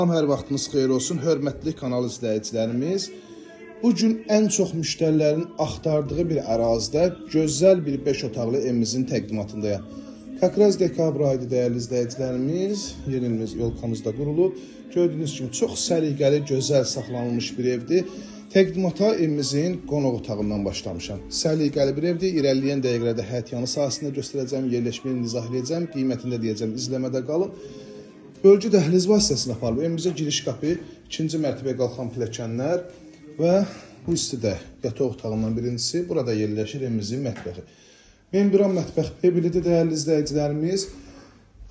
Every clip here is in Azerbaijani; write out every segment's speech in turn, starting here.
Hər vaxtınız xeyir olsun, hörmətli kanal izləyicilərimiz. Bugün ən çox müştərilərin axtardığı bir ərazidə gözəl bir 5 otaqlı evimizin təqdimatındayım. Kakraz dekabr aydı dəyərli izləyicilərimiz, yerimiz yolkamızda qurulub. Gördüyünüz kimi çox səliqəli, gözəl saxlanılmış bir evdir. Təqdimata evimizin qonaq otağından başlamışam. Səliqəli bir evdir. İrəliyən dəqiqələrdə həyətyanı sahəsində göstərəcəm, yerləşməni izah edəcəm, qiymətində deyəcəm, izləmədə qalın. Bölgü dəhliz vasitəsilə aparılıb. Evimizə giriş qapı, ikinci mərtəbəyə qalxan pilləkənlər və bu istidə yataq otağından birincisi. Burada yerləşir evimizin mətbəxi. Membran mətbəx bilidir dəyərli izləyicilərimiz.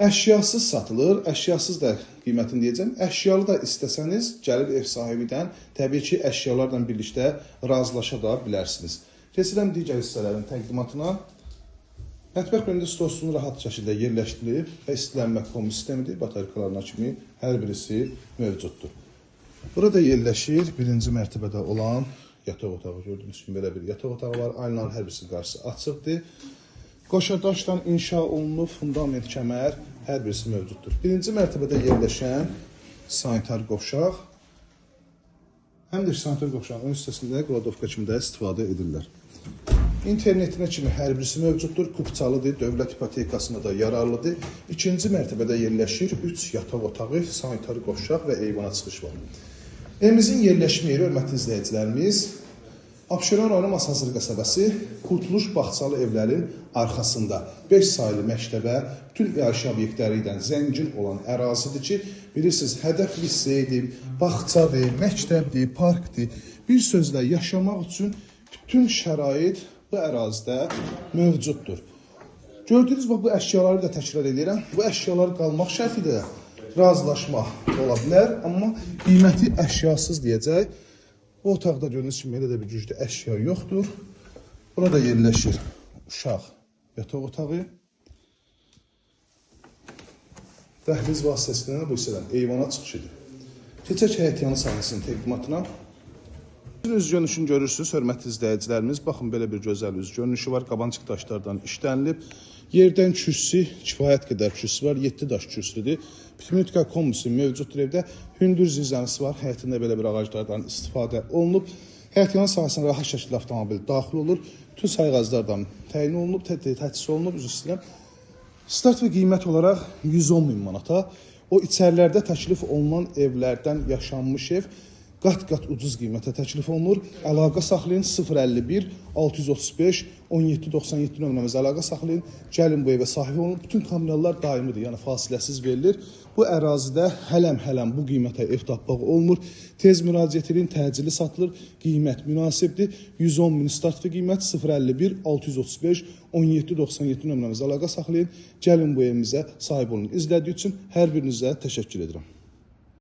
Əşyasız satılır. Əşyasız da qiymətini deyəcəm. Əşyalı da istəsəniz gəlib ev sahibidən təbii ki əşyalarla birlikdə razılaşa da bilərsiniz. Keçirəm digər hissələrin təqdimatına. Mətbəx bölümündə stolsunu rahat şəkildə yerləşdirilib və istilənmə komu sistemidir. Batarikalarına kimi hər birisi mövcuddur. Burada yerləşir birinci mərtəbədə olan yataq otağı. Gördüyünüz kimi belə bir yataq otağı var. Aynaların hər birisinin qarşısı açıqdır. Qoşa daşdan inşa olunub, fundament, kəmər hər birisi mövcuddur. Birinci mərtəbədə yerləşən sanitar qovşaq. Həm də sanitar qovşağın ön hissəsində qladovka kimi də istifadə edirlər. İnternetinə kimi hər birisi mövcuddur, kupçalıdır, dövlət ipotekasında da yararlıdır. İkinci mərtəbədə yerləşir 3 yataq otağı, sanitar qovşaq və eyvana çıxış var. Evimizin yerləşmə yeri, hörmətli izləyicilərimiz, Abşeron rayonu Masazır qəsəbəsi Kurtuluş Bağçalı evlərin arxasında 5 sayılı məktəbə, bütün yaşayış obyektləri ilə zəngin olan ərazidir ki, bilirsiniz, hədəf liseydir, bağçadır, məktəbdir, parkdır. Bir sözlə yaşamaq üçün bütün şərait bu ərazidə mövcuddur. Gördüyünüz bu əşyaları da təkrar edirəm. Bu əşyalar qalmaq şərti də razılaşmaq ola bilər, amma qiyməti əşyasız deyəcək. Bu otaqda gördüyünüz kimi elə də bir güclü əşya yoxdur. Burada yerləşir uşaq yataq otağı. Dəhliz vasitəsilə bu hissədən eyvana çıxış edir. Keçək həyətyanı sahəsinin təqdimatına. Üz görünüşünü görürsünüz, hörmətli izləyicilərimiz. Baxın, belə bir gözəl üz görünüşü var. Qabancıq daşlardan işlənilib. Yerdən kürsü, kifayət qədər kürsü var. 7 daş kürsüdür. Mütləq komusu mövcuddur evdə. Hündür zizanisi var. Həyətində belə bir ağaclardan istifadə olunub. Həyətyanı sahəsində rahat şəkildə avtomobil daxil olur. Bütün sayğaclardan təyin olunub, təchiz olunub. Üzr istəyirəm. Start və qiymət olaraq 110.000 manata. O içərilərdə təklif olunan evlərdən yaşanmış ev qat-qat ucuz qiymətə təklif olunur. Əlaqə saxlayın 051 635 1797 nömrəmizə əlaqə saxlayın. Gəlin bu evə sahib olun. Bütün kommunallar daimidir, yəni fasiləsiz verilir. Bu ərazidə hələm bu qiymətə ev tapmaq olmur. Tez müraciət edin, təcili satılır. Qiymət münasibdir. 110.000 start və qiymət 051 635 1797 nömrəmizə əlaqə saxlayın. Gəlin bu evimizə sahib olun. İzlədiyi üçün hər birinizə təşəkkür edirəm.